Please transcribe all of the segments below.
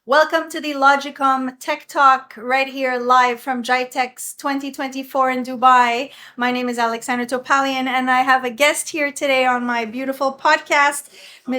Welcome to the Logicom Tech Talk right here live from GITEX 2024 in Dubai. My name is Alexander Topalian and I have a guest here today on my beautiful podcast.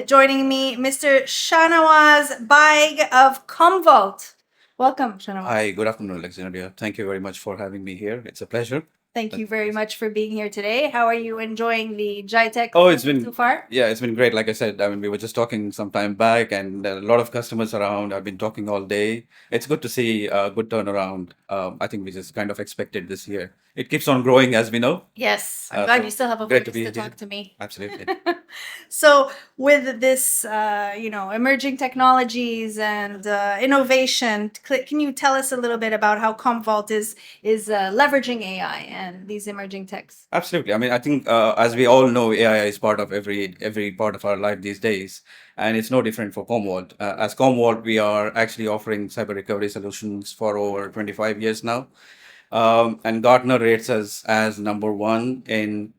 Joining me, Mr. Shahnawaz Baig of Commvault. Welcome, Shahnawaz. Hi, good afternoon, Alexandria. Thank you very much for having me here. It's a pleasure. Thank you very much for being here today. How are you enjoying the GITEX Oh, it's been so far? yeah, it's been great. Like I said, we were just talking some time back, and a lot of customers around. I've been talking all day. It's good to see a good turnaround. I think we just kind of expected this year. It keeps on growing, as we know. Yes, I'm glad you still have a great to voice be to here. talk to me. Absolutely. So, with this, emerging technologies and innovation, can you tell us a little bit about how Commvault is leveraging AI and these emerging techs? Absolutely. I mean, I think as we all know, AI is part of every part of our life these days, and it's no different for Commvault. As Commvault, we are actually offering cyber recovery solutions for over 25 years now. And Gartner rates us as number one in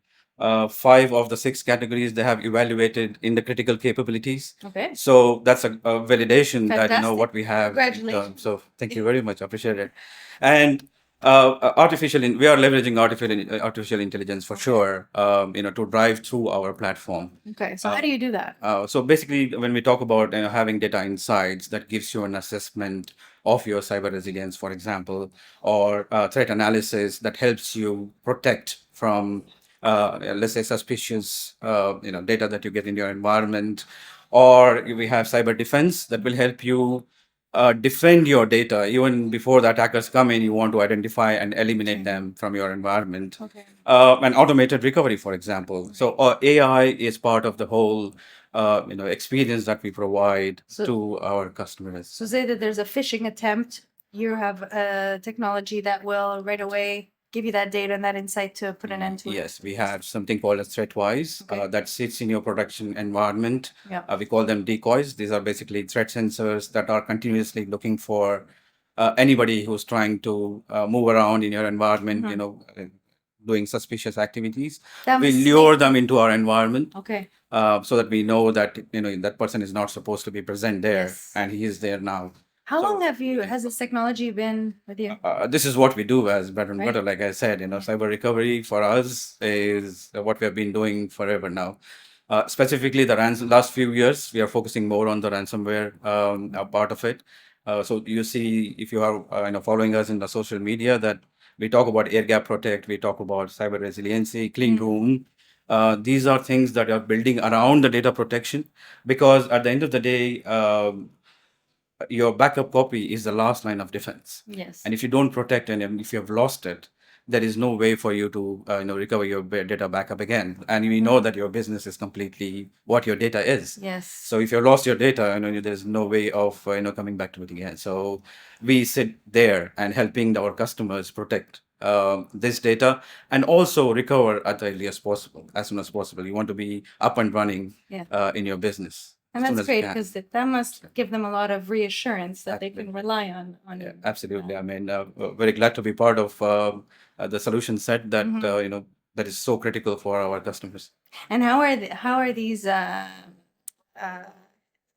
five of the six categories they have evaluated in the critical capabilities. Okay. So that's a validation that Fantastic. what we have. Congratulations. So thank you very much. Appreciate it. And we are leveraging artificial intelligence for sure. To drive through our platform. Okay, so how do you do that? So basically, when we talk about having data insights, that gives you an assessment of your cyber resilience, for example, or threat analysis that helps you protect from, let's say, suspicious, data that you get in your environment. Or we have cyber defense that will help you defend your data even before the attackers come in. You want to identify and eliminate them from your environment. Okay. And automated recovery, for example. So AI is part of the whole experience that we provide to our customers. So say that there's a phishing attempt, you have a technology that will right away give you that data and that insight to put an end to it. Yes, we have something called as ThreatWise that sits in your production environment. Yeah. We call them decoys. These are basically threat sensors that are continuously looking for anybody who's trying to move around in your environment, doing suspicious activities. We lure them into our environment. Okay. So that we know that that person is not supposed to be present there, Yes. and he is there now. How long has this technology been with you? This is what we do as bread and Right. butter. Like I said, cyber recovery for us is what we have been doing forever now. Specifically, the last few years, we are focusing more on the ransomware part of it. So you see, if you are following us in the social media, that we talk about air gap protect, we talk about cyber resiliency, clean room. These are things that are building around the data protection, because at the end of the day, your backup copy is the last line of defense. Yes. And if you don't protect and if you have lost it, there is no way for you to recover your data backup again. And we know that your business is completely what your data is. Yes. So if you lost your data, there's no way of coming back to it again. So we sit there and helping our customers protect this data and also recover at the earliest possible, as soon as possible. You want to be up and running in your business. And as soon that's as you great can. because that must give them a lot of reassurance that they can rely on Yeah, you. absolutely. I mean, very glad to be part of the solution set that that is so critical for our customers. And how are these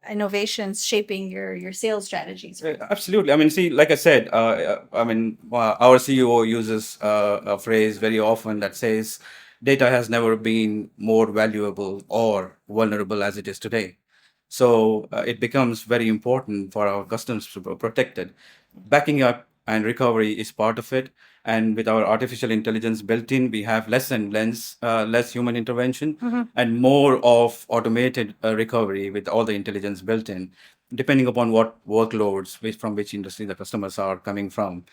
innovations shaping your sales strategies? Absolutely. I mean, see, like I said, our CEO uses a phrase very often that says, "Data has never been more valuable or vulnerable as it is today." So it becomes very important for our customers to be protected. Backing up and recovery is part of it. And with our artificial intelligence built in, we have less human intervention and more of automated recovery with all the intelligence built in, depending upon what workloads, from which industry the customers are coming from.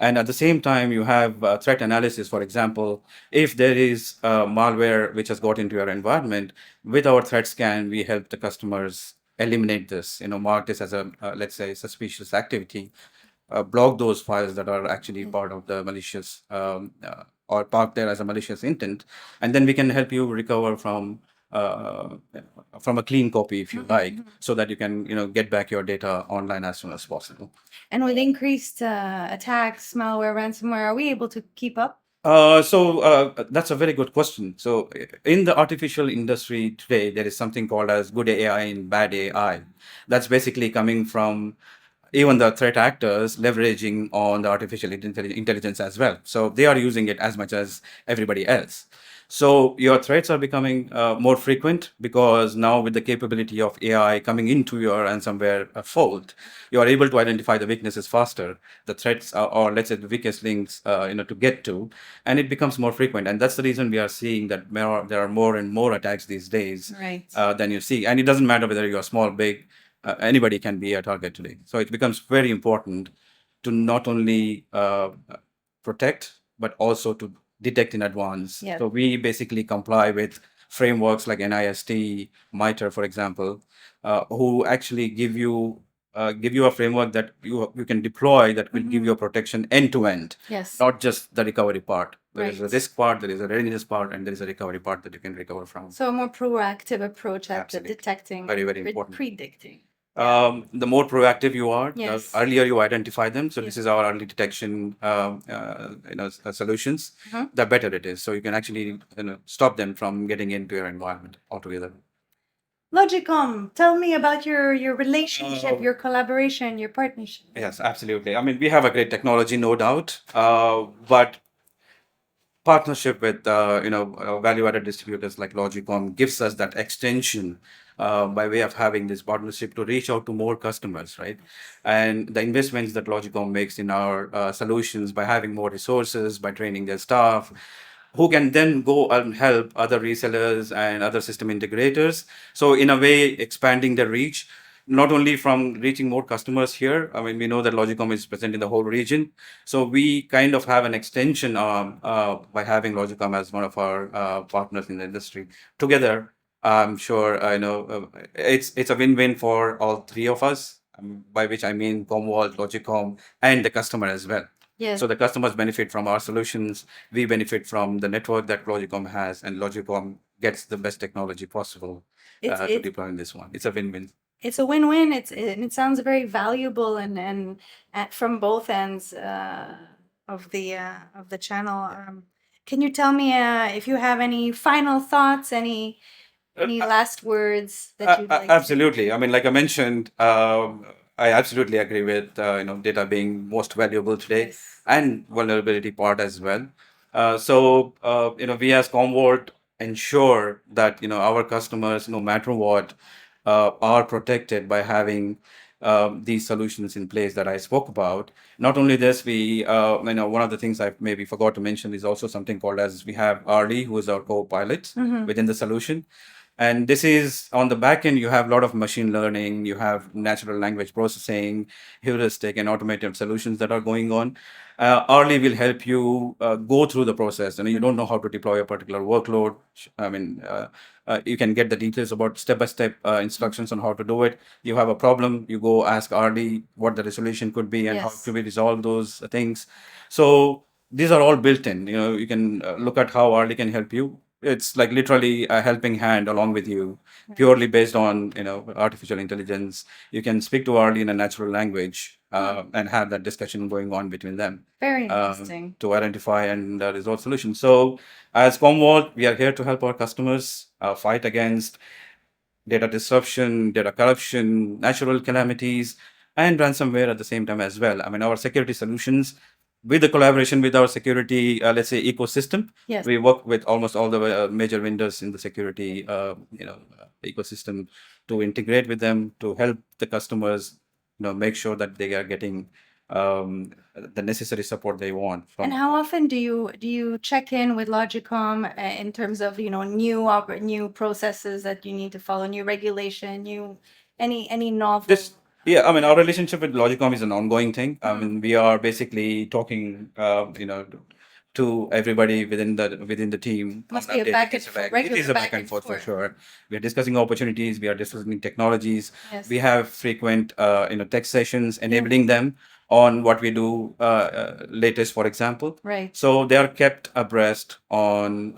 And at the same time, you have threat analysis. For example, if there is malware which has got into your environment, with our threat scan, we help the customers eliminate this, mark this as a, let's say, suspicious activity, block those files that are actually part of the malicious or parked there as a malicious intent. And then we can help you recover uh, from a clean copy, if you like, so that you can, get back your data online as soon as possible. And with increased attacks, malware, ransomware, are we able to keep up? That's a very good question. So in the artificial industry today, there is something called as good AI and bad AI. That's basically coming from even the threat actors leveraging on the artificial intelligence as well. So they are using it as much as everybody else. So your threats are becoming more frequent because now with the capability of AI coming into your ransomware fold, you are able to identify the weaknesses faster, the threats or let's say the weakest links, to get to, and it becomes more frequent. And that's the reason we are seeing that there are more and more attacks these days Right. than you see. And it doesn't matter whether you're small, big, anybody can be a target today. So it becomes very important to not only protect, but also to detect in advance. Yes. So we basically comply with frameworks like NIST, MITRE, for example, who actually give you a framework that you can deploy that will give you a protection end to end, Yes. not just the recovery part. There is a Right. risk part, there is a readiness part, and there is a recovery part that you can recover from. So a more proactive approach at Absolutely. detecting, Very, very pre- important. predicting. The more proactive you are, Yes. the earlier you identify them. So Yes. this is our early detection, solutions. The better it is. So you can actually, stop them from getting into your environment altogether. Logicom, tell me about your relationship, your collaboration, your partnership. Yes, absolutely. I mean, we have a great technology, no doubt, but partnership with value-added distributors like Logicom gives us that extension by way of having this partnership to reach out to more customers, right? And the investments that Logicom makes in our solutions by having more resources, by training their staff, who can then go and help other resellers and other system integrators. So in a way, expanding the reach, not only from reaching more customers here. I mean, we know that Logicom is present in the whole region. So we kind of have an extension by having Logicom as one of our partners in the industry. Together, I'm sure it's a win-win for all three of us. By which I mean Commvault, Logicom, and the customer as well. Yes. So the customers benefit from our solutions. We benefit from the network that Logicom has, and Logicom gets the best technology possible to deploy in this one. It's a win-win. It's a win-win. It sounds very valuable and from both ends of the channel. Can you tell me if you have any final thoughts, any last words that you'd like to? Absolutely. I mean, like I mentioned, I absolutely agree with data being most valuable today. Yes. And vulnerability part as well. We as Commvault ensure that our customers, no matter what, are protected by having these solutions in place that I spoke about. Not only this, one of the things I maybe forgot to mention is also something called as we have Arlie, who is our co-pilot within the solution. And this is on the back end, you have a lot of machine learning, you have natural language processing, heuristic and automated solutions that are going on. Arlie will help you go through the process. And you don't know how to deploy a particular workload. I mean, you can get the details about step-by-step instructions on how to do it. You have a problem, you go ask Arlie what the resolution could be and how Yes. to we resolve those things. So these are all built in. You can look at how Arlie can help you. It's like literally a helping hand along with you, purely based on artificial intelligence. You can speak to Arlie in a natural language and have that discussion going on between them. Very interesting. To identify and resolve solutions. So, as Commvault, we are here to help our customers fight against data disruption, data corruption, natural calamities, and ransomware at the same time as well. I mean, our security solutions, with the collaboration with our security, let's say, ecosystem, Yes. we work with almost all the major vendors in the security, ecosystem to integrate with them to help the customers, make sure that they are getting the necessary support they want. And how often do you check in with Logicom in terms of new processes that you need to follow, new regulation, any novel? Yeah, I mean, our relationship with Logicom is an ongoing thing. I mean, we are basically talking, to everybody within the team. Must on be a updating back and this forth, effect. It regular is a back and for forth. sure. We are discussing opportunities. We are discussing technologies. Yes. We have frequent, tech sessions enabling them on what we do latest, for example. Right. So they are kept abreast on,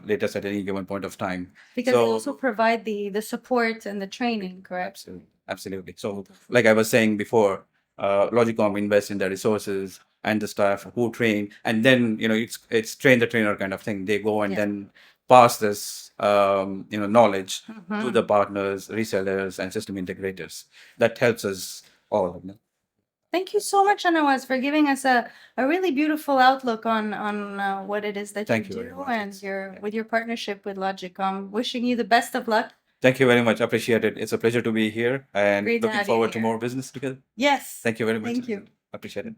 latest at any given point of time. Because they also provide the support and the training, correct? Absolutely. Absolutely. So, like I was saying before, Logicom invests in their resources and the staff who train, and then it's train the trainer kind of thing. They go and then pass this knowledge to the partners, resellers, and system integrators. That helps us all. Thank you so much, Shahnawaz, for giving us a really beautiful outlook on what it is that Thank you you very do much. and with your partnership with Logicom. Wishing you the best of luck. Thank you very much. Appreciate it. It's a pleasure to be here and Great to looking have you forward to here. more business together. Yes. Thank you very much. Thank you. Appreciate it.